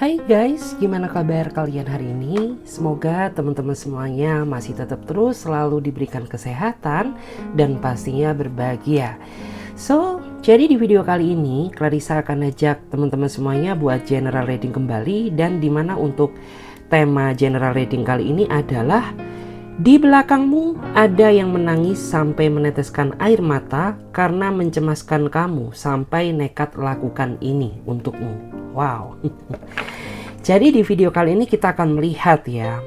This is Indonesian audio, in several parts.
Hai guys, gimana kabar kalian hari ini? Semoga teman-teman semuanya masih tetap terus selalu diberikan kesehatan dan pastinya berbahagia. Jadi di video kali ini Clarissa akan ajak teman-teman semuanya buat general reading kembali, dan dimana untuk tema general reading kali ini adalah di belakangmu ada yang menangis sampai meneteskan air mata karena mencemaskan kamu sampai nekat lakukan ini untukmu. Wow. Jadi di video kali ini kita akan melihat ya,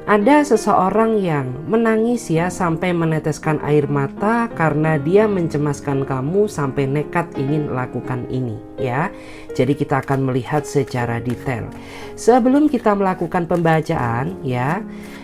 ada seseorang yang menangis ya sampai meneteskan air mata karena dia mencemaskan kamu sampai nekat ingin lakukan ini ya. Jadi kita akan melihat secara detail. Sebelum kita melakukan pembacaan ya,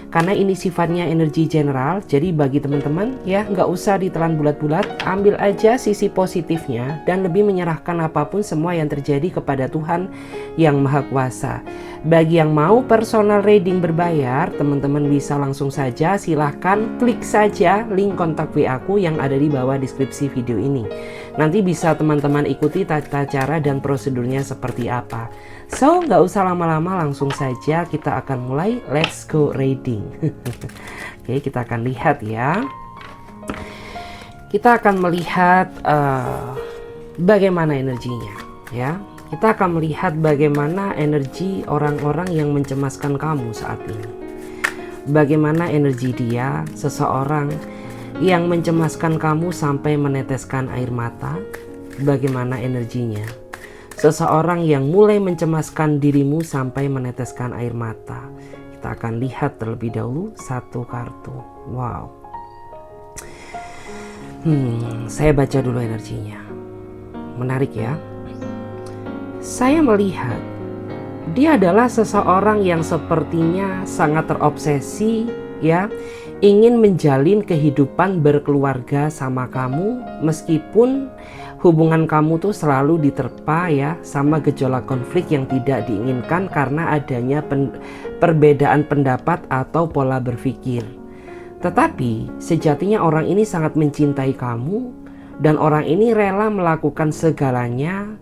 karena ini sifatnya energi general, jadi bagi teman-teman ya nggak usah ditelan bulat-bulat, ambil aja sisi positifnya dan lebih menyerahkan apapun semua yang terjadi kepada Tuhan yang Maha Kuasa. Bagi yang mau personal reading berbayar, teman-teman bisa langsung saja silahkan klik saja link kontak WA aku yang ada di bawah deskripsi video ini. Nanti bisa teman-teman ikuti tata cara dan prosedurnya seperti apa. So, nggak usah lama-lama, langsung saja kita akan mulai. Let's go reading. Oke, kita akan lihat ya. Kita akan melihat bagaimana energinya ya. Kita akan melihat bagaimana energi orang-orang yang mencemaskan kamu saat ini. Bagaimana energi dia, seseorang yang mencemaskan kamu sampai meneteskan air mata. Bagaimana energinya seseorang yang mulai mencemaskan dirimu sampai meneteskan air mata. Kita akan lihat terlebih dahulu satu kartu. Wow. Saya baca dulu energinya. Menarik ya. Saya melihat dia adalah seseorang yang sepertinya sangat terobsesi ya, ingin menjalin kehidupan berkeluarga sama kamu, meskipun hubungan kamu tuh selalu diterpa ya sama gejolak konflik yang tidak diinginkan karena adanya perbedaan pendapat atau pola berpikir. Tetapi sejatinya orang ini sangat mencintai kamu, dan orang ini rela melakukan segalanya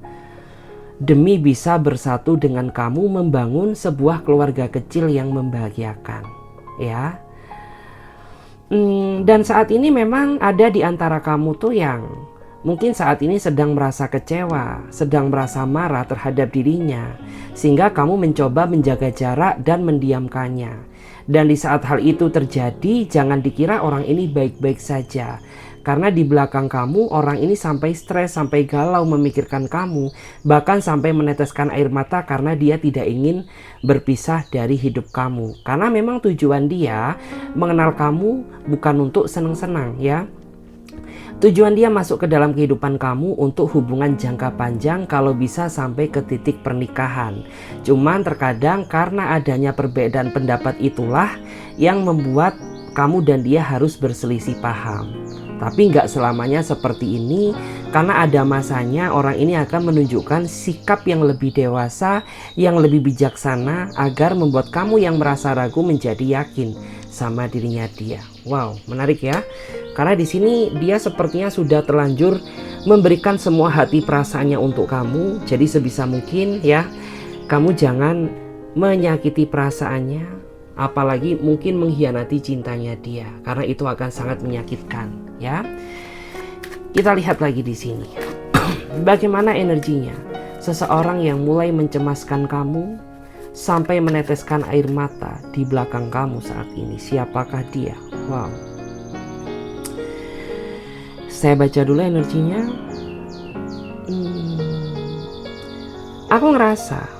demi bisa bersatu dengan kamu membangun sebuah keluarga kecil yang membahagiakan ya. Dan saat ini memang ada di antara kamu tuh yang mungkin saat ini sedang merasa kecewa, sedang merasa marah terhadap dirinya, sehingga kamu mencoba menjaga jarak dan mendiamkannya. Dan di saat hal itu terjadi, jangan dikira orang ini baik-baik saja. Karena di belakang kamu orang ini sampai stres, sampai galau memikirkan kamu, bahkan sampai meneteskan air mata karena dia tidak ingin berpisah dari hidup kamu. Karena memang tujuan dia mengenal kamu bukan untuk senang-senang ya. Tujuan dia masuk ke dalam kehidupan kamu untuk hubungan jangka panjang, kalau bisa sampai ke titik pernikahan. Cuman terkadang karena adanya perbedaan pendapat itulah yang membuat kamu dan dia harus berselisih paham. Tapi nggak selamanya seperti ini, karena ada masanya orang ini akan menunjukkan sikap yang lebih dewasa, yang lebih bijaksana, agar membuat kamu yang merasa ragu menjadi yakin sama dirinya dia. Wow, menarik ya. Karena di sini dia sepertinya sudah terlanjur memberikan semua hati perasaannya untuk kamu. Jadi sebisa mungkin ya, kamu jangan menyakiti perasaannya, apalagi mungkin mengkhianati cintanya dia, karena itu akan sangat menyakitkan ya. Kita lihat lagi di sini. Bagaimana energinya seseorang yang mulai mencemaskan kamu sampai meneteskan air mata di belakang kamu saat ini. Siapakah dia? Wow. Saya baca dulu energinya. Aku ngerasa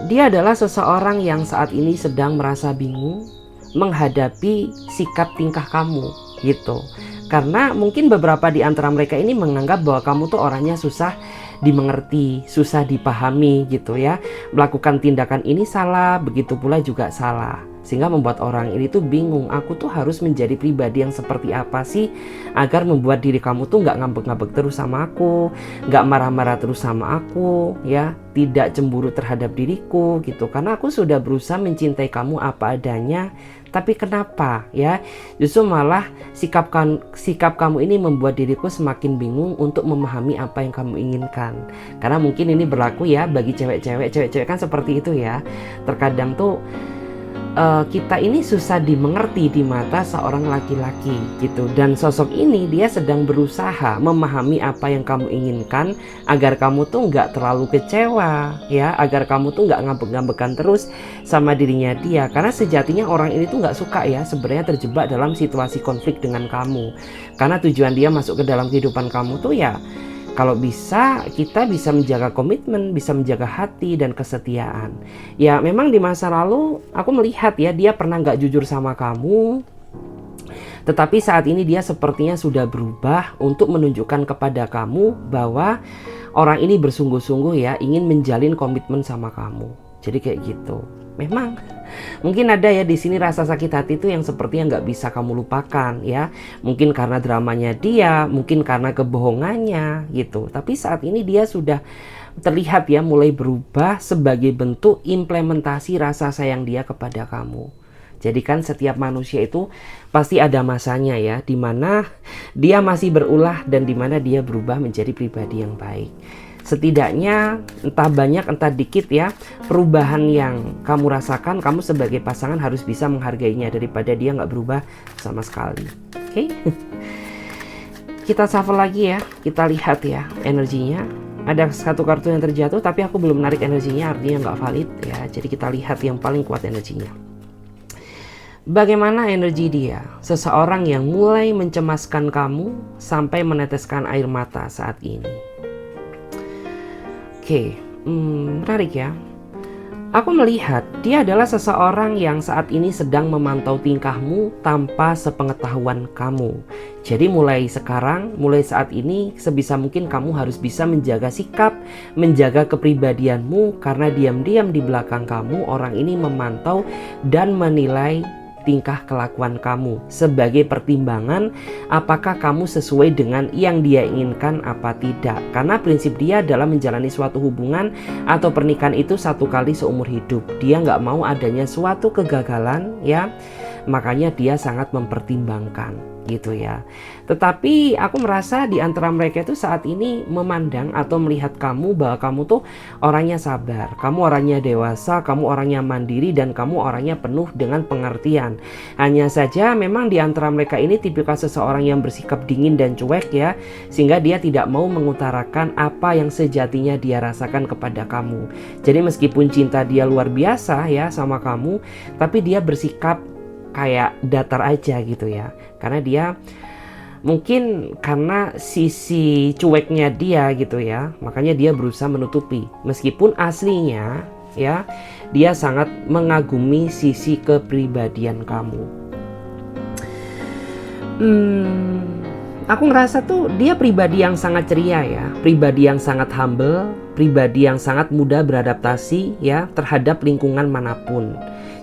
dia adalah seseorang yang saat ini sedang merasa bingung menghadapi sikap tingkah kamu gitu. Karena mungkin beberapa di antara mereka ini menganggap bahwa kamu tuh orangnya susah dimengerti, susah dipahami gitu ya. Melakukan tindakan ini salah, begitu pula juga salah. sehingga membuat orang ini tuh bingung, aku tuh harus menjadi pribadi yang seperti apa sih agar membuat diri kamu tuh nggak ngambek-ngambek terus sama aku, nggak marah-marah terus sama aku, ya, tidak cemburu terhadap diriku gitu, karena aku sudah berusaha mencintai kamu apa adanya. Tapi kenapa ya justru malah sikap kamu ini membuat diriku semakin bingung untuk memahami apa yang kamu inginkan. Karena mungkin ini berlaku ya bagi cewek-cewek kan seperti itu ya. Terkadang tuh kita ini susah dimengerti di mata seorang laki-laki gitu, dan sosok ini dia sedang berusaha memahami apa yang kamu inginkan agar kamu tuh nggak terlalu kecewa ya, agar kamu tuh nggak ngambek-ngambekan terus sama dirinya dia, karena sejatinya orang ini tuh nggak suka ya sebenarnya terjebak dalam situasi konflik dengan kamu, karena tujuan dia masuk ke dalam kehidupan kamu tuh ya kalau bisa kita bisa menjaga komitmen, bisa menjaga hati dan kesetiaan. Ya memang di masa lalu aku melihat ya dia pernah nggak jujur sama kamu. Tetapi saat ini dia sepertinya sudah berubah untuk menunjukkan kepada kamu bahwa orang ini bersungguh-sungguh ya ingin menjalin komitmen sama kamu. Jadi kayak gitu. Memang mungkin ada ya di sini rasa sakit hati itu yang sepertinya nggak bisa kamu lupakan ya. Mungkin karena dramanya dia, mungkin karena kebohongannya gitu. Tapi saat ini dia sudah terlihat ya mulai berubah sebagai bentuk implementasi rasa sayang dia kepada kamu. Jadi kan setiap manusia itu pasti ada masanya ya, dimana dia masih berulah dan dimana dia berubah menjadi pribadi yang baik. Setidaknya entah banyak entah dikit ya, perubahan yang kamu rasakan, kamu sebagai pasangan harus bisa menghargainya daripada dia nggak berubah sama sekali. Oke? Kita shuffle lagi ya, kita lihat ya energinya. Ada satu kartu yang terjatuh tapi aku belum menarik energinya, artinya nggak valid ya. Jadi kita lihat yang paling kuat energinya. Bagaimana energi dia? Seseorang yang mulai mencemaskan kamu sampai meneteskan air mata saat ini. Oke, menarik ya. Aku melihat dia adalah seseorang yang saat ini sedang memantau tingkahmu tanpa sepengetahuan kamu. Jadi mulai sekarang, mulai saat ini, sebisa mungkin kamu harus bisa menjaga sikap, menjaga kepribadianmu, karena diam-diam di belakang kamu orang ini memantau dan menilai tingkah kelakuan kamu sebagai pertimbangan apakah kamu sesuai dengan yang dia inginkan apa tidak. Karena prinsip dia adalah menjalani suatu hubungan atau pernikahan itu satu kali seumur hidup. Dia nggak mau adanya suatu kegagalan ya, makanya dia sangat mempertimbangkan gitu ya. Tetapi aku merasa di antara mereka itu saat ini memandang atau melihat kamu bahwa kamu tuh orangnya sabar, kamu orangnya dewasa, kamu orangnya mandiri, dan kamu orangnya penuh dengan pengertian. Hanya saja memang di antara mereka ini tipikal seseorang yang bersikap dingin dan cuek ya, sehingga dia tidak mau mengutarakan apa yang sejatinya dia rasakan kepada kamu. Jadi meskipun cinta dia luar biasa ya sama kamu, tapi dia bersikap kayak datar aja gitu ya, karena dia mungkin karena sisi cueknya dia gitu ya, makanya dia berusaha menutupi meskipun aslinya ya dia sangat mengagumi sisi kepribadian kamu. Aku ngerasa tuh dia pribadi yang sangat ceria ya, pribadi yang sangat humble, pribadi yang sangat mudah beradaptasi ya terhadap lingkungan manapun.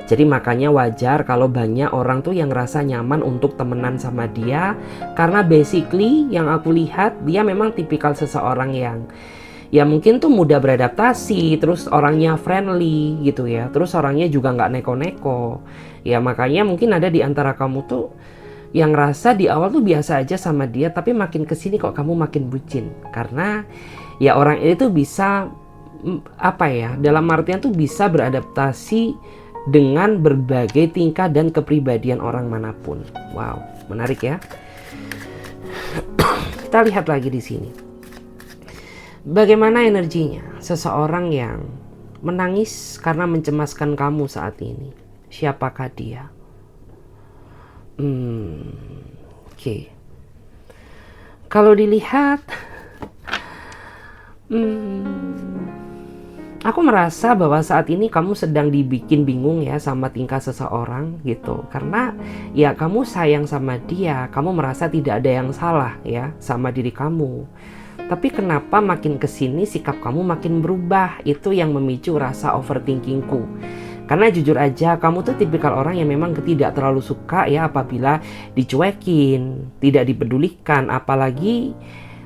Jadi makanya wajar kalau banyak orang tuh yang ngerasa nyaman untuk temenan sama dia, karena basically yang aku lihat dia memang tipikal seseorang yang ya mungkin tuh mudah beradaptasi, terus orangnya friendly gitu ya, terus orangnya juga nggak neko-neko ya. Makanya mungkin ada di antara kamu tuh yang ngerasa di awal tuh biasa aja sama dia, tapi makin kesini kok kamu makin bucin, karena ya orang ini tuh bisa apa ya, dalam artian tuh bisa beradaptasi dengan berbagai tingkah dan kepribadian orang manapun. Wow, menarik ya. Kita lihat lagi di sini. Bagaimana energinya? Seseorang yang menangis karena mencemaskan kamu saat ini. Siapakah dia? Oke. Kalau dilihat aku merasa bahwa saat ini kamu sedang dibikin bingung ya sama tingkah seseorang gitu. Karena ya kamu sayang sama dia, kamu merasa tidak ada yang salah ya sama diri kamu. Tapi kenapa makin kesini sikap kamu makin berubah? Itu yang memicu rasa overthinkingku. Karena jujur aja kamu tuh tipikal orang yang memang tidak terlalu suka ya apabila dicuekin, tidak dipedulikan, apalagi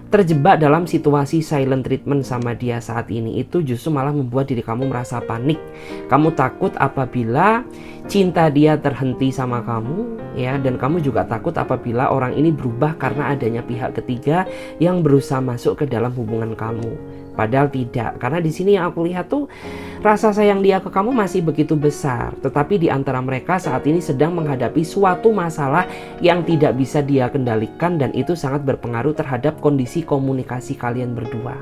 terjebak dalam situasi silent treatment sama dia saat ini. Itu justru malah membuat diri kamu merasa panik. Kamu takut apabila cinta dia terhenti sama kamu ya, dan kamu juga takut apabila orang ini berubah karena adanya pihak ketiga yang berusaha masuk ke dalam hubungan kamu. Padahal tidak, karena di sini yang aku lihat tuh rasa sayang dia ke kamu masih begitu besar. Tetapi di antara mereka saat ini sedang menghadapi suatu masalah yang tidak bisa dia kendalikan, dan itu sangat berpengaruh terhadap kondisi komunikasi kalian berdua.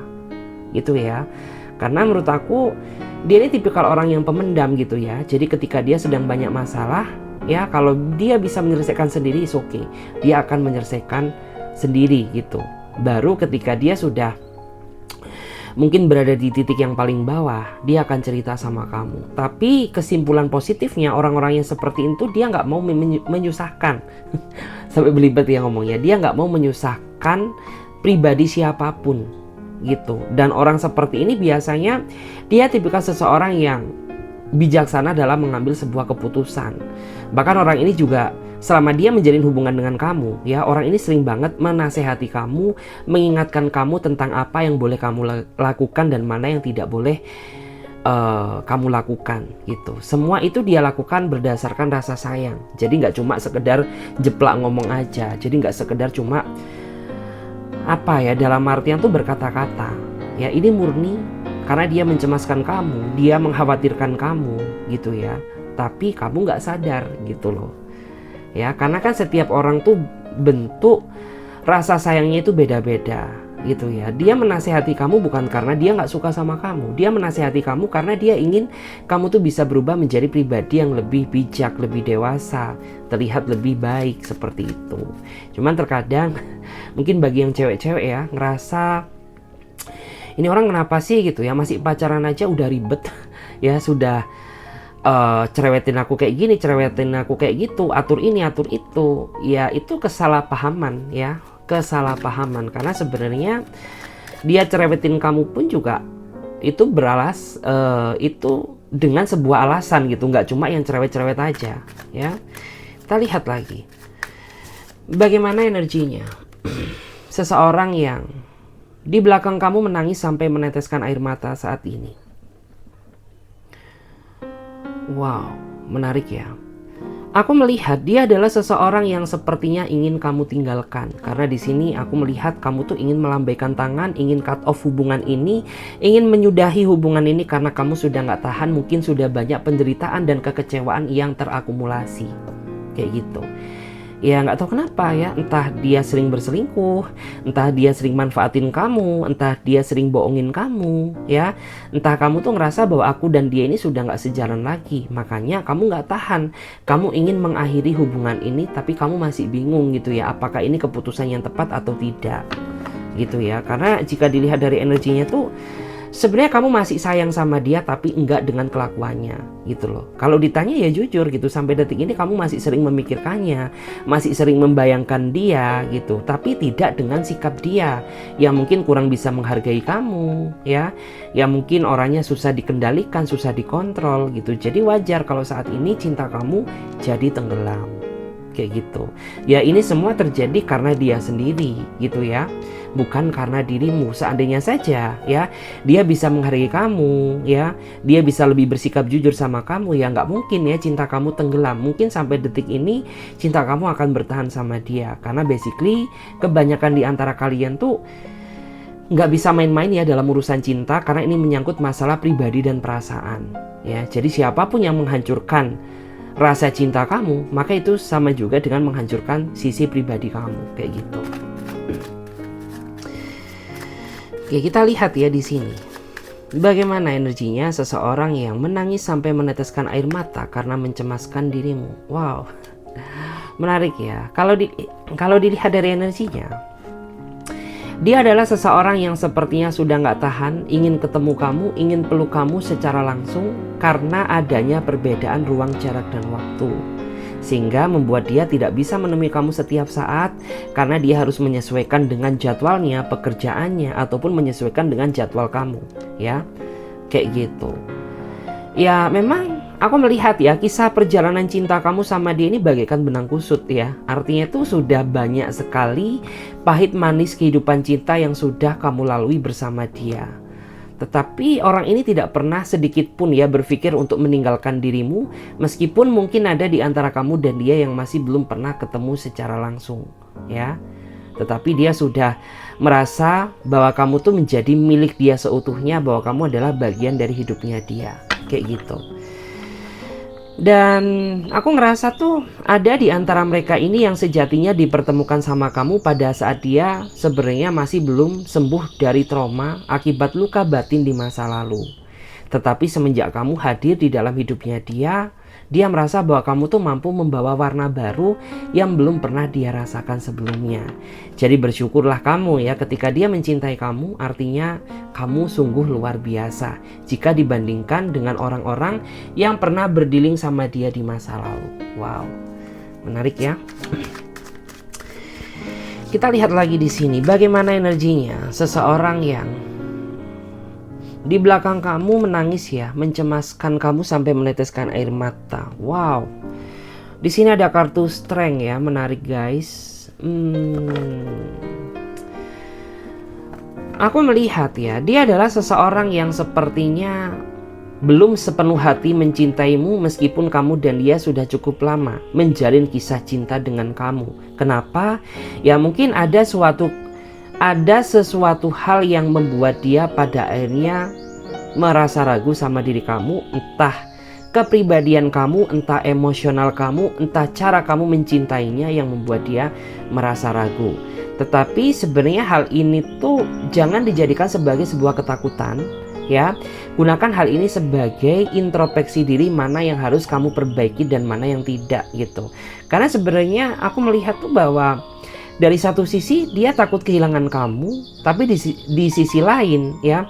Gitu ya. Karena menurut aku dia ini tipikal orang yang pemendam gitu ya. Jadi ketika dia sedang banyak masalah ya, kalau dia bisa menyelesaikan sendiri is okay. Dia akan menyelesaikan sendiri gitu. Baru ketika dia sudah mungkin berada di titik yang paling bawah, dia akan cerita sama kamu. Tapi kesimpulan positifnya, orang-orang yang seperti itu dia nggak mau menyusahkan. Sampai belibet ya ngomongnya. Dia nggak mau menyusahkan pribadi siapapun gitu. Dan orang seperti ini biasanya dia tipikal seseorang yang bijaksana dalam mengambil sebuah keputusan. Bahkan orang ini juga selama dia menjalin hubungan dengan kamu ya, orang ini sering banget menasehati kamu, mengingatkan kamu tentang apa yang boleh kamu lakukan dan mana yang tidak boleh kamu lakukan gitu. Semua itu dia lakukan berdasarkan rasa sayang. Jadi nggak cuma sekedar jeplak ngomong aja. Jadi nggak sekedar cuma apa ya, dalam artian tuh berkata-kata ya, ini murni karena dia mencemaskan kamu, dia mengkhawatirkan kamu gitu ya. Tapi kamu nggak sadar gitu loh ya, karena kan setiap orang tuh bentuk rasa sayangnya itu beda-beda gitu ya. Dia menasehati kamu bukan karena dia nggak suka sama kamu, dia menasehati kamu karena dia ingin kamu tuh bisa berubah menjadi pribadi yang lebih bijak, lebih dewasa, terlihat lebih baik seperti itu. Cuman terkadang mungkin bagi yang cewek-cewek ya, ngerasa ini orang kenapa sih gitu ya, masih pacaran aja udah ribet ya, sudah cerewetin aku kayak gini, cerewetin aku kayak gitu, atur ini, atur itu. Ya itu kesalahpahaman ya, kesalahpahaman. Karena sebenarnya dia cerewetin kamu pun juga itu itu dengan sebuah alasan gitu, nggak cuma yang cerewet-cerewet aja ya. Kita lihat lagi bagaimana energinya. Seseorang yang di belakang kamu menangis sampai meneteskan air mata saat ini. Wow, menarik ya. Aku melihat dia adalah seseorang yang sepertinya ingin kamu tinggalkan. Karena di sini aku melihat kamu tuh ingin melambaikan tangan, ingin cut off hubungan ini, ingin menyudahi hubungan ini karena kamu sudah nggak tahan, mungkin sudah banyak penderitaan dan kekecewaan yang terakumulasi. Kayak gitu. Ya nggak tahu kenapa ya, entah dia sering berselingkuh, entah dia sering manfaatin kamu, entah dia sering bohongin kamu ya, entah kamu tuh ngerasa bahwa aku dan dia ini sudah nggak sejalan lagi, makanya kamu nggak tahan, kamu ingin mengakhiri hubungan ini tapi kamu masih bingung gitu ya, apakah ini keputusan yang tepat atau tidak gitu ya. Karena jika dilihat dari energinya tuh sebenarnya kamu masih sayang sama dia tapi enggak dengan kelakuannya gitu loh. Kalau ditanya ya jujur gitu, sampai detik ini kamu masih sering memikirkannya, masih sering membayangkan dia gitu, tapi tidak dengan sikap dia yang mungkin kurang bisa menghargai kamu ya, yang mungkin orangnya susah dikendalikan, susah dikontrol gitu. Jadi wajar kalau saat ini cinta kamu jadi tenggelam kayak gitu ya. Ini semua terjadi karena dia sendiri gitu ya, bukan karena dirimu. Seandainya saja ya dia bisa menghargai kamu ya, dia bisa lebih bersikap jujur sama kamu, ya nggak mungkin ya cinta kamu tenggelam. Mungkin sampai detik ini cinta kamu akan bertahan sama dia, karena basically kebanyakan di antara kalian tuh nggak bisa main-main ya dalam urusan cinta, karena ini menyangkut masalah pribadi dan perasaan ya. Jadi siapapun yang menghancurkan rasa cinta kamu, maka itu sama juga dengan menghancurkan sisi pribadi kamu kayak gitu. Ya kita lihat ya di sini bagaimana energinya seseorang yang menangis sampai meneteskan air mata karena mencemaskan dirimu. Wow, menarik ya. Kalau dilihat dari energinya, dia adalah seseorang yang sepertinya sudah nggak tahan, ingin ketemu kamu, ingin peluk kamu secara langsung karena adanya perbedaan ruang, jarak, dan waktu. Sehingga membuat dia tidak bisa menemui kamu setiap saat karena dia harus menyesuaikan dengan jadwalnya, pekerjaannya, ataupun menyesuaikan dengan jadwal kamu ya, kayak gitu. Ya memang Aku melihat ya, kisah perjalanan cinta kamu sama dia ini bagaikan benang kusut ya. Artinya itu sudah banyak sekali pahit manis kehidupan cinta yang sudah kamu lalui bersama dia. Tetapi orang ini tidak pernah sedikit pun ya berpikir untuk meninggalkan dirimu, meskipun mungkin ada di antara kamu dan dia yang masih belum pernah ketemu secara langsung ya. Tetapi dia sudah merasa bahwa kamu tuh menjadi milik dia seutuhnya, bahwa kamu adalah bagian dari hidupnya dia, kayak gitu. Dan aku ngerasa tuh ada di antara mereka ini yang sejatinya dipertemukan sama kamu pada saat dia sebenarnya masih belum sembuh dari trauma akibat luka batin di masa lalu. Tetapi semenjak kamu hadir di dalam hidupnya dia merasa bahwa kamu tuh mampu membawa warna baru yang belum pernah dia rasakan sebelumnya. Jadi bersyukurlah kamu ya ketika dia mencintai kamu, artinya kamu sungguh luar biasa jika dibandingkan dengan orang-orang yang pernah berdealing sama dia di masa lalu. Wow, menarik ya. Kita lihat lagi di sini bagaimana energinya seseorang yang di belakang kamu menangis ya, mencemaskan kamu sampai meneteskan air mata. Wow. Di sini ada kartu Strength ya, menarik guys. Aku melihat ya, dia adalah seseorang yang sepertinya belum sepenuh hati mencintaimu meskipun kamu dan dia sudah cukup lama menjalin kisah cinta dengan kamu. Kenapa? Ya mungkin ada sesuatu hal yang membuat dia pada akhirnya merasa ragu sama diri kamu, entah kepribadian kamu, entah emosional kamu, entah cara kamu mencintainya yang membuat dia merasa ragu. Tetapi sebenarnya hal ini tuh jangan dijadikan sebagai sebuah ketakutan ya. Gunakan hal ini sebagai introspeksi diri, mana yang harus kamu perbaiki dan mana yang tidak gitu. Karena sebenarnya aku melihat tuh bahwa dari satu sisi dia takut kehilangan kamu, tapi di sisi lain ya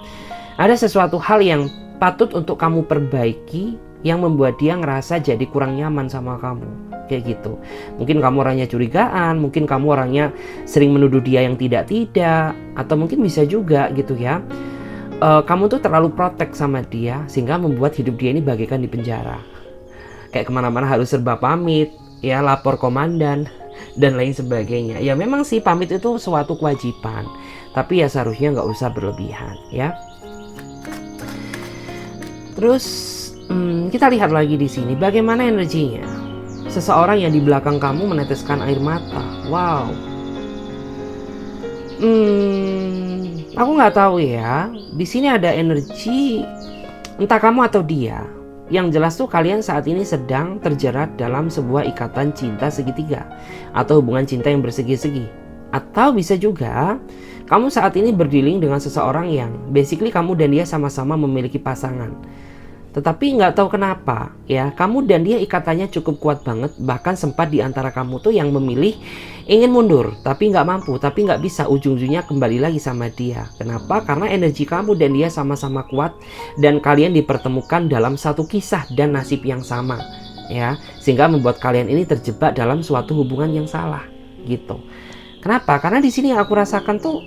ada sesuatu hal yang patut untuk kamu perbaiki yang membuat dia ngerasa jadi kurang nyaman sama kamu, kayak gitu. Mungkin kamu orangnya curigaan, mungkin kamu orangnya sering menuduh dia yang tidak-tidak, atau mungkin bisa juga gitu ya. Kamu tuh terlalu protek sama dia sehingga membuat hidup dia ini bagaikan di penjara. Kayak kemana-mana harus serba pamit, ya lapor komandan dan lain sebagainya. Ya memang sih pamit itu suatu kewajiban, tapi ya seharusnya nggak usah berlebihan ya. Terus kita lihat lagi di sini bagaimana energinya seseorang yang di belakang kamu meneteskan air mata. Wow. Aku nggak tahu ya. Di sini ada energi entah kamu atau dia. Yang jelas tuh kalian saat ini sedang terjerat dalam sebuah ikatan cinta segitiga atau hubungan cinta yang bersegi-segi. Atau bisa juga kamu saat ini berdealing dengan seseorang yang basically kamu dan dia sama-sama memiliki pasangan. Tetapi nggak tahu kenapa ya, kamu dan dia ikatannya cukup kuat banget. Bahkan sempat di antara kamu tuh yang memilih ingin mundur tapi nggak mampu, tapi nggak bisa, ujung-ujungnya kembali lagi sama dia. Kenapa? Karena energi kamu dan dia sama-sama kuat dan kalian dipertemukan dalam satu kisah dan nasib yang sama ya, sehingga membuat kalian ini terjebak dalam suatu hubungan yang salah gitu. Kenapa? Karena di sini yang aku rasakan tuh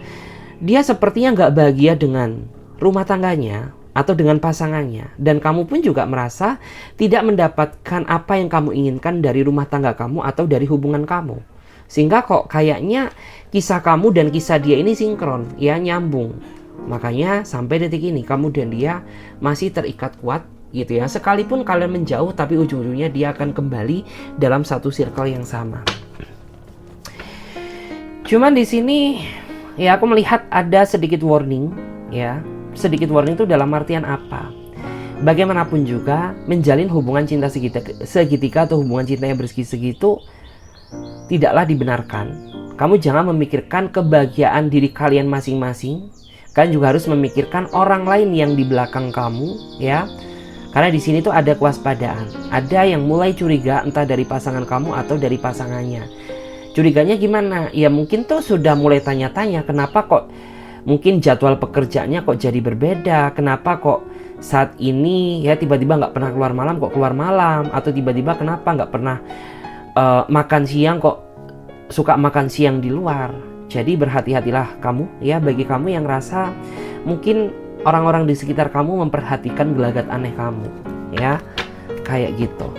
dia sepertinya nggak bahagia dengan rumah tangganya atau dengan pasangannya, dan kamu pun juga merasa tidak mendapatkan apa yang kamu inginkan dari rumah tangga kamu atau dari hubungan kamu, sehingga kok kayaknya kisah kamu dan kisah dia ini sinkron ya, nyambung. Makanya sampai detik ini kamu dan dia masih terikat kuat gitu ya, sekalipun kalian menjauh tapi ujung-ujungnya dia akan kembali dalam satu circle yang sama. Cuman di sini ya aku melihat ada sedikit warning ya. Sedikit warning itu dalam artian apa? Bagaimanapun juga menjalin hubungan cinta segitiga atau hubungan cinta yang bersegi-segi itu tidaklah dibenarkan. Kamu jangan memikirkan kebahagiaan diri kalian masing-masing. Kalian juga harus memikirkan orang lain yang di belakang kamu ya. Karena di sini tuh ada kewaspadaan. Ada yang mulai curiga entah dari pasangan kamu atau dari pasangannya. Curiganya gimana? Ya mungkin tuh sudah mulai tanya-tanya kenapa kok mungkin jadwal pekerjaannya kok jadi berbeda, kenapa kok saat ini ya tiba-tiba nggak pernah keluar malam kok keluar malam, atau tiba-tiba kenapa nggak pernah makan siang kok suka makan siang di luar. Jadi berhati-hatilah kamu ya, bagi kamu yang rasa mungkin orang-orang di sekitar kamu memperhatikan gelagat aneh kamu ya. kayak gitu.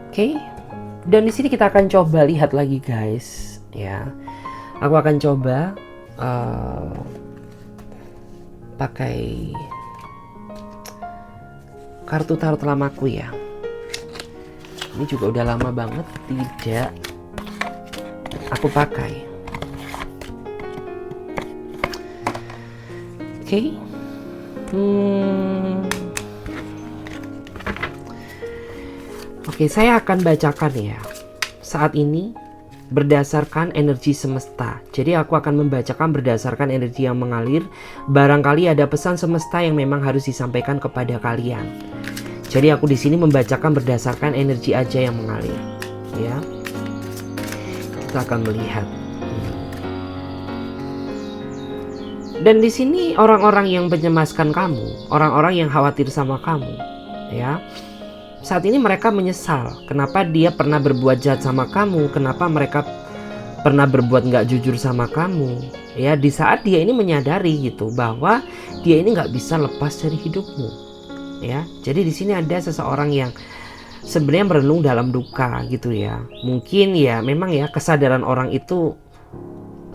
Oke. Dan di sini kita akan coba lihat lagi guys, ya. Aku akan coba pakai kartu tarot lamaku ya. Ini juga udah lama banget tidak aku pakai. Oke. Oke, saya akan bacakan ya. Saat ini berdasarkan energi semesta. Jadi aku akan membacakan berdasarkan energi yang mengalir. Barangkali ada pesan semesta yang memang harus disampaikan kepada kalian. Jadi aku di sini membacakan berdasarkan energi aja yang mengalir, ya. Kita akan melihat. Dan di sini orang-orang yang mencemaskan kamu, orang-orang yang khawatir sama kamu, ya. Saat ini mereka menyesal kenapa dia pernah berbuat jahat sama kamu, kenapa mereka pernah berbuat nggak jujur sama kamu, ya. Di saat dia ini menyadari gitu bahwa dia ini nggak bisa lepas dari hidupmu, ya. Jadi di sini ada seseorang yang sebenarnya merenung dalam duka gitu ya. Mungkin ya memang ya kesadaran orang itu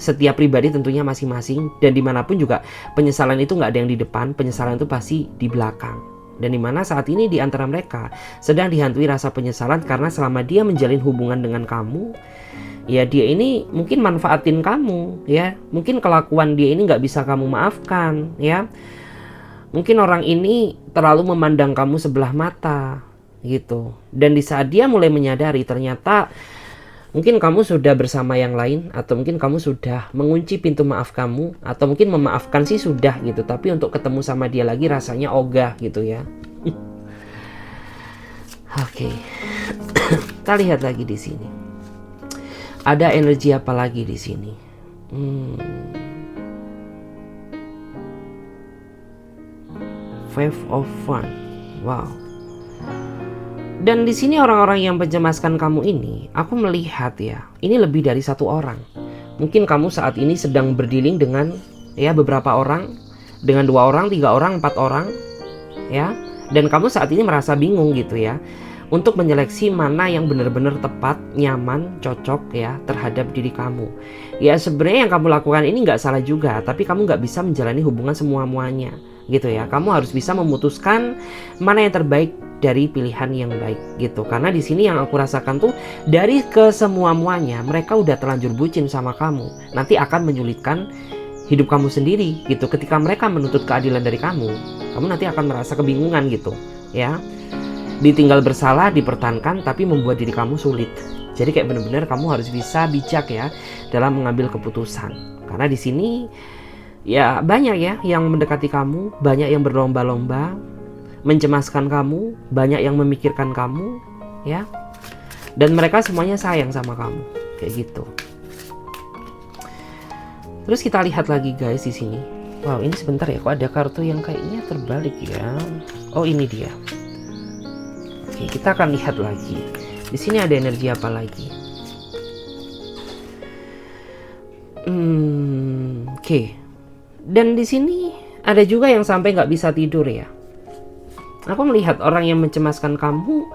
setiap pribadi tentunya masing-masing, dan dimanapun juga penyesalan itu nggak ada yang di depan, penyesalan itu pasti di belakang. Dan dimana saat ini di antara mereka sedang dihantui rasa penyesalan karena selama dia menjalin hubungan dengan kamu, ya dia ini mungkin manfaatin kamu, ya. Mungkin kelakuan dia ini nggak bisa kamu maafkan, ya. Mungkin orang ini terlalu memandang kamu sebelah mata, gitu. Dan di saat dia mulai menyadari ternyata mungkin kamu sudah bersama yang lain, atau mungkin kamu sudah mengunci pintu maaf kamu, atau mungkin memaafkan sih sudah gitu, tapi untuk ketemu sama dia lagi rasanya ogah gitu ya. Oke. Kita lihat lagi di sini. Ada energi apa lagi di sini? Five of Wands. Wow. Dan di sini orang-orang yang mencemaskan kamu ini, aku melihat ya, ini lebih dari satu orang. Mungkin kamu saat ini sedang berdealing dengan ya beberapa orang, dengan 2 orang, 3 orang, 4 orang, ya. Dan kamu saat ini merasa bingung gitu ya, untuk menyeleksi mana yang benar-benar tepat, nyaman, cocok ya terhadap diri kamu. Ya sebenarnya yang kamu lakukan ini nggak salah juga, tapi kamu nggak bisa menjalani hubungan semua-muanya gitu ya. Kamu harus bisa memutuskan mana yang terbaik dari pilihan yang baik gitu. Karena di sini yang aku rasakan tuh dari kesemua-muanya mereka udah terlanjur bucin sama kamu. Nanti akan menyulitkan hidup kamu sendiri gitu. Ketika mereka menuntut keadilan dari kamu nanti akan merasa kebingungan gitu ya. Ditinggal bersalah, dipertahankan, tapi membuat diri kamu sulit. Jadi kayak bener-bener kamu harus bisa bijak ya dalam mengambil keputusan. Karena di sini ya banyak ya yang mendekati kamu, banyak yang berlomba-lomba mencemaskan kamu, banyak yang memikirkan kamu, ya. Dan mereka semuanya sayang sama kamu, kayak gitu. Terus kita lihat lagi guys di sini. Wow, ini sebentar ya, kok ada kartu yang kayaknya terbalik ya. Oh, ini dia. Oke, kita akan lihat lagi. Di sini ada energi apa lagi? Oke. Dan di sini ada juga yang sampai nggak bisa tidur ya. Aku melihat orang yang mencemaskan kamu,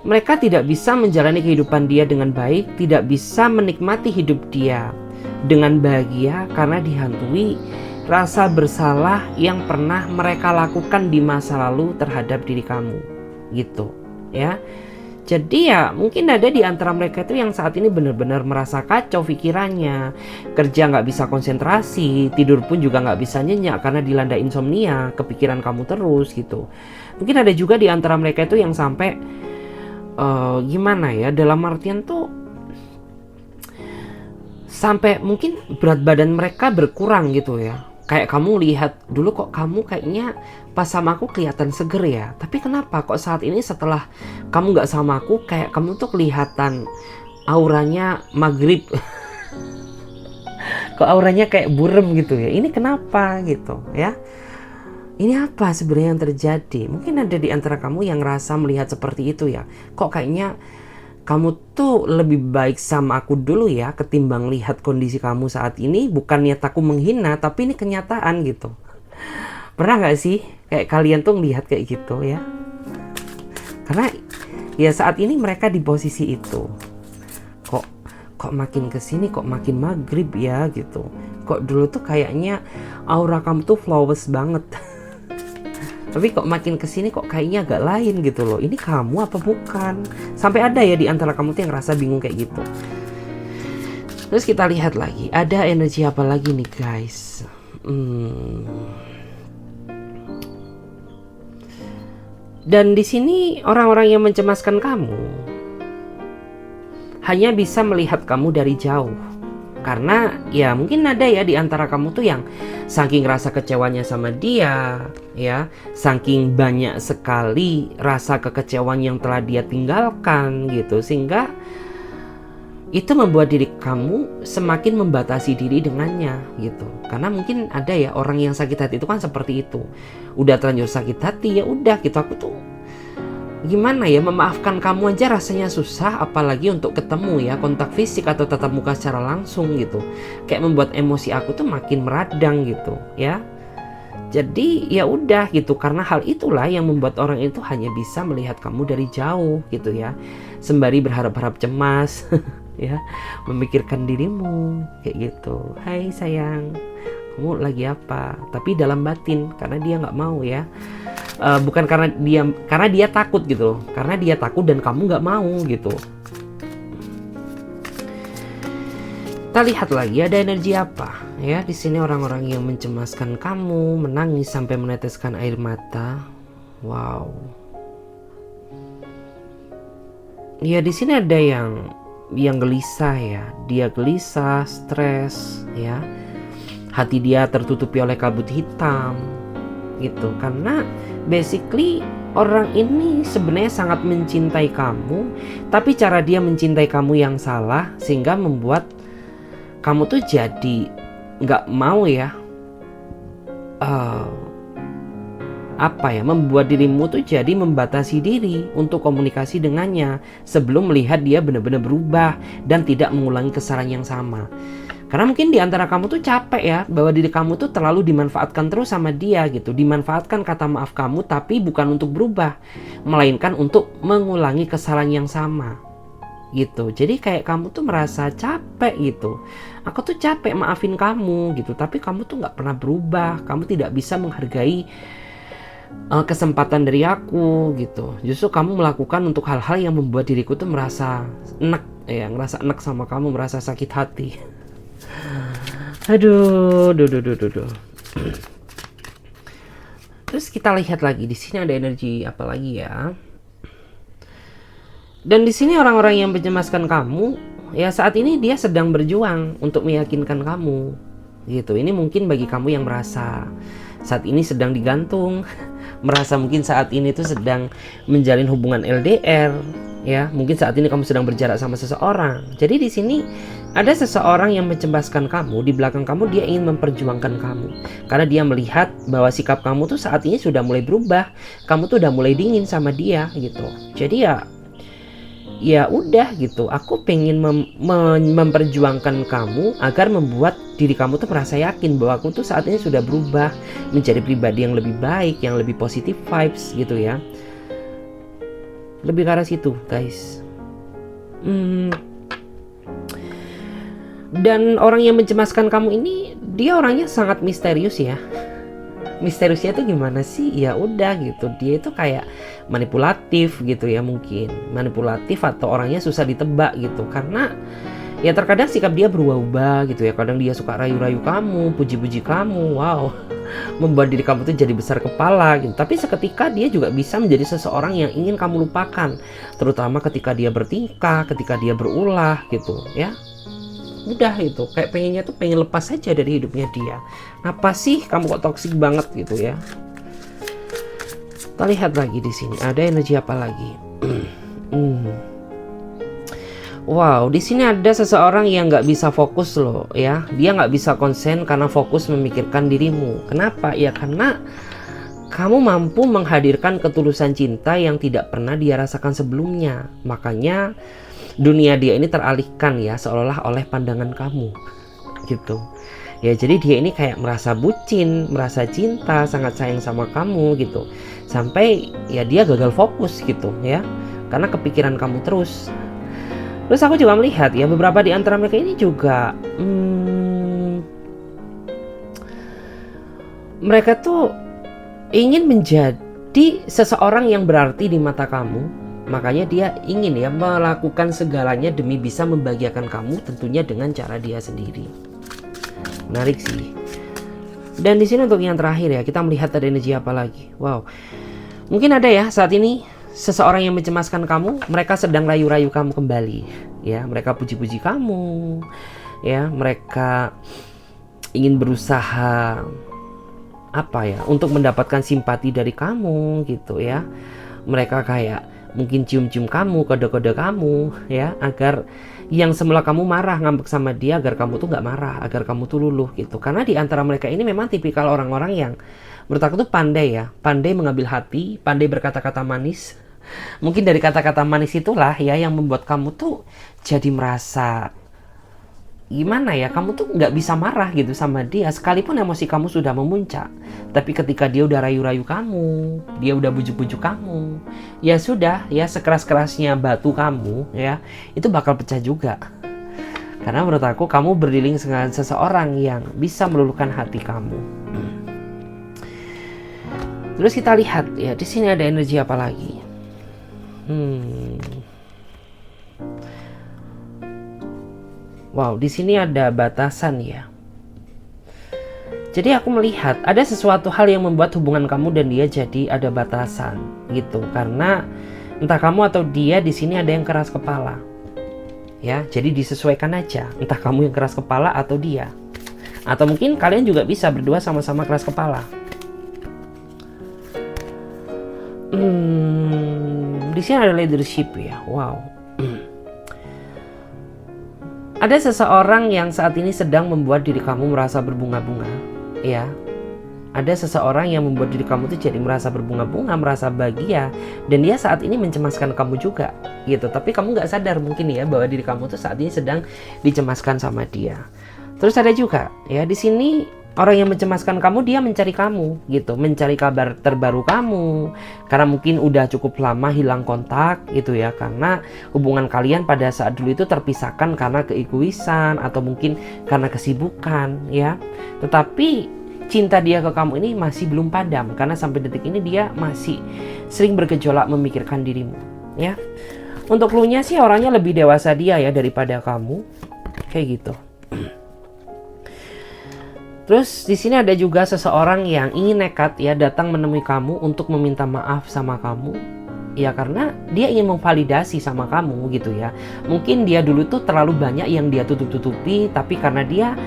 mereka tidak bisa menjalani kehidupan dia dengan baik, tidak bisa menikmati hidup dia dengan bahagia karena dihantui rasa bersalah yang pernah mereka lakukan di masa lalu terhadap diri kamu, gitu ya. Jadi ya mungkin ada di antara mereka itu yang saat ini benar-benar merasa kacau pikirannya, kerja nggak bisa konsentrasi, tidur pun juga nggak bisa nyenyak karena dilanda insomnia, kepikiran kamu terus gitu. Mungkin ada juga di antara mereka itu yang sampai gimana ya, dalam artian tuh sampai mungkin berat badan mereka berkurang gitu ya. Kayak kamu lihat dulu kok kamu kayaknya pas sama aku kelihatan seger ya, tapi kenapa kok saat ini setelah kamu nggak sama aku kayak kamu tuh kelihatan auranya maghrib. Kok auranya kayak burem gitu ya, ini kenapa gitu ya. Ini apa sebenarnya yang terjadi? Mungkin ada di antara kamu yang rasa melihat seperti itu ya. Kok kayaknya kamu tuh lebih baik sama aku dulu ya ketimbang lihat kondisi kamu saat ini. Bukan niat aku menghina, tapi ini kenyataan gitu. Pernah nggak sih kayak kalian tuh ngelihat kayak gitu ya? Karena ya saat ini mereka di posisi itu. Kok makin kesini kok makin maghrib ya gitu. Kok dulu tuh kayaknya aura kamu tuh flawless banget. Tapi kok makin kesini kok kayaknya agak lain gitu loh. Ini kamu apa bukan? Sampai ada ya di antara kamu tuh yang rasa bingung kayak gitu. Terus kita lihat lagi, ada energi apa lagi nih guys? Dan di sini orang-orang yang mencemaskan kamu hanya bisa melihat kamu dari jauh. Karena ya mungkin ada ya di antara kamu tuh yang saking rasa kecewanya sama dia, ya, saking banyak sekali rasa kekecewaan yang telah dia tinggalkan gitu, sehingga itu membuat diri kamu semakin membatasi diri dengannya gitu. Karena mungkin ada ya orang yang sakit hati itu kan seperti itu. Udah terlanjur sakit hati, ya udah gitu, aku tuh gimana ya, memaafkan kamu aja rasanya susah, apalagi untuk ketemu ya, kontak fisik atau tatap muka secara langsung gitu. Kayak membuat emosi aku tuh makin meradang gitu ya. Jadi ya udah gitu, karena hal itulah yang membuat orang itu hanya bisa melihat kamu dari jauh gitu ya, sembari berharap-harap cemas ya, memikirkan dirimu kayak gitu. Hai sayang, kamu lagi apa? Tapi dalam batin, karena dia nggak mau ya. Bukan karena dia takut gitu loh, karena dia takut dan kamu nggak mau gitu. Kita lihat lagi ada energi apa ya di sini. Orang-orang yang mencemaskan kamu, menangis sampai meneteskan air mata. Wow. Ya di sini ada yang gelisah ya. Dia gelisah, stres ya. Hati dia tertutupi oleh kabut hitam gitu. Karena basically orang ini sebenarnya sangat mencintai kamu, tapi cara dia mencintai kamu yang salah, sehingga membuat kamu tuh jadi nggak mau ya, membuat dirimu tuh jadi membatasi diri untuk komunikasi dengannya sebelum melihat dia benar-benar berubah dan tidak mengulangi kesalahan yang sama. Karena mungkin di antara kamu tuh capek ya, bahwa diri kamu tuh terlalu dimanfaatkan terus sama dia gitu. Dimanfaatkan kata maaf kamu, tapi bukan untuk berubah, melainkan untuk mengulangi kesalahan yang sama gitu. Jadi kayak kamu tuh merasa capek gitu. Aku tuh capek maafin kamu gitu, tapi kamu tuh gak pernah berubah. Kamu tidak bisa menghargai kesempatan dari aku gitu. Justru kamu melakukan untuk hal-hal yang membuat diriku tuh merasa enek ya, ngerasa enek sama kamu, merasa sakit hati. Aduh. Terus kita lihat lagi di sini ada energi apa lagi ya? Dan di sini orang-orang yang mencemaskan kamu, ya saat ini dia sedang berjuang untuk meyakinkan kamu, gitu. Ini mungkin bagi kamu yang merasa saat ini sedang digantung, merasa mungkin saat ini tuh sedang menjalin hubungan LDR, ya. Mungkin saat ini kamu sedang berjarak sama seseorang. Jadi di sini ada seseorang yang mencemaskan kamu, di belakang kamu dia ingin memperjuangkan kamu. Karena dia melihat bahwa sikap kamu tuh saat ini sudah mulai berubah. Kamu tuh udah mulai dingin sama dia gitu. Jadi ya udah gitu. Aku pengen memperjuangkan kamu agar membuat diri kamu tuh merasa yakin bahwa aku tuh saat ini sudah berubah menjadi pribadi yang lebih baik, yang lebih positive vibes gitu ya. Lebih ke arah situ guys. Dan orang yang mencemaskan kamu ini, dia orangnya sangat misterius ya. Misteriusnya itu gimana sih? Ya udah gitu, dia itu kayak manipulatif gitu ya, mungkin manipulatif atau orangnya susah ditebak gitu. Karena ya terkadang sikap dia berubah-ubah gitu ya. Kadang dia suka rayu-rayu kamu, puji-puji kamu, wow, membuat diri kamu tuh jadi besar kepala gitu. Tapi seketika dia juga bisa menjadi seseorang yang ingin kamu lupakan, terutama ketika dia bertingkah, ketika dia berulah gitu ya. Udah itu kayak pengennya tuh pengen lepas saja dari hidupnya dia. Apa sih kamu kok toksik banget gitu ya? Kita lihat lagi di sini ada energi apa lagi? Wow, di sini ada seseorang yang nggak bisa fokus loh ya. Dia nggak bisa konsen karena fokus memikirkan dirimu. Kenapa? Ya karena kamu mampu menghadirkan ketulusan cinta yang tidak pernah dia rasakan sebelumnya. Makanya dunia dia ini teralihkan ya, seolah-olah oleh pandangan kamu gitu. Ya, jadi dia ini kayak merasa bucin, merasa cinta, sangat sayang sama kamu gitu. Sampai ya dia gagal fokus gitu ya. Karena kepikiran kamu terus. Terus aku juga melihat ya beberapa di antara mereka ini juga mereka tuh ingin menjadi seseorang yang berarti di mata kamu. Makanya dia ingin ya melakukan segalanya demi bisa membahagiakan kamu, tentunya dengan cara dia sendiri. Menarik sih. Dan di sini untuk yang terakhir ya, kita melihat ada energi apa lagi. Wow. Mungkin ada ya saat ini seseorang yang mencemaskan kamu, mereka sedang rayu-rayu kamu kembali. Ya, mereka puji-puji kamu. Ya, mereka ingin berusaha apa ya, untuk mendapatkan simpati dari kamu gitu ya. Mereka kayak mungkin cium-cium kamu, kode-kode kamu ya, agar yang semula kamu marah ngambek sama dia, agar kamu tuh nggak marah, agar kamu tuh luluh gitu. Karena di antara mereka ini memang tipikal orang-orang yang menurut aku tuh pandai ya, pandai mengambil hati, pandai berkata-kata manis. Mungkin dari kata-kata manis itulah ya yang membuat kamu tuh jadi merasa gimana ya, kamu tuh nggak bisa marah gitu sama dia sekalipun emosi kamu sudah memuncak. Tapi ketika dia udah rayu-rayu kamu, dia udah bujuk-bujuk kamu, ya sudah ya, sekeras-kerasnya batu kamu ya, itu bakal pecah juga. Karena menurut aku kamu berdilling dengan seseorang yang bisa meluluhkan hati kamu. Terus kita lihat ya, di sini ada energi apa lagi? Wow, di sini ada batasan ya. Jadi aku melihat ada sesuatu hal yang membuat hubungan kamu dan dia jadi ada batasan gitu. Karena entah kamu atau dia di sini ada yang keras kepala. Ya, jadi disesuaikan aja. Entah kamu yang keras kepala atau dia. Atau mungkin kalian juga bisa berdua sama-sama keras kepala. Di sini ada leadership ya. Wow. Ada seseorang yang saat ini sedang membuat diri kamu merasa berbunga-bunga, ya. Ada seseorang yang membuat diri kamu tuh jadi merasa berbunga-bunga, merasa bahagia, dan dia saat ini mencemaskan kamu juga, gitu. Tapi kamu nggak sadar mungkin ya bahwa diri kamu tuh saat ini sedang dicemaskan sama dia. Terus ada juga, ya di sini orang yang mencemaskan kamu, dia mencari kamu gitu, mencari kabar terbaru kamu, karena mungkin udah cukup lama hilang kontak gitu ya, karena hubungan kalian pada saat dulu itu terpisahkan karena keegoisan atau mungkin karena kesibukan ya. Tetapi cinta dia ke kamu ini masih belum padam, karena sampai detik ini dia masih sering bergejolak memikirkan dirimu ya. Untuk clue-nya sih orangnya lebih dewasa dia ya daripada kamu, kayak gitu. Terus di sini ada juga seseorang yang ingin nekat ya datang menemui kamu untuk meminta maaf sama kamu. Ya karena dia ingin memvalidasi sama kamu gitu ya. Mungkin dia dulu tuh terlalu banyak yang dia tutup-tutupi, tapi karena dia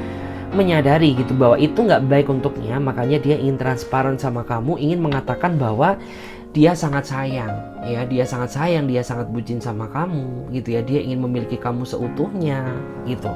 menyadari gitu bahwa itu nggak baik untuknya, makanya dia ingin transparan sama kamu, ingin mengatakan bahwa dia sangat sayang ya, dia sangat sayang, dia sangat bucin sama kamu gitu ya. Dia ingin memiliki kamu seutuhnya gitu.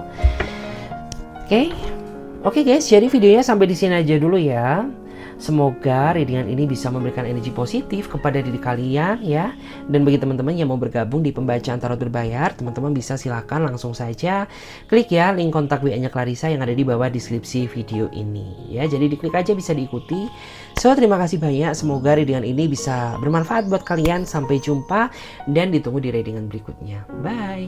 Oke guys, jadi videonya sampai di sini aja dulu ya. Semoga readingan ini bisa memberikan energi positif kepada diri kalian ya. Dan bagi teman-teman yang mau bergabung di pembacaan tarot berbayar, teman-teman bisa silakan langsung saja klik ya link kontak WA-nya Clarissa yang ada di bawah deskripsi video ini ya. Jadi diklik aja, bisa diikuti. So, terima kasih banyak. Semoga readingan ini bisa bermanfaat buat kalian. Sampai jumpa dan ditunggu di readingan berikutnya. Bye.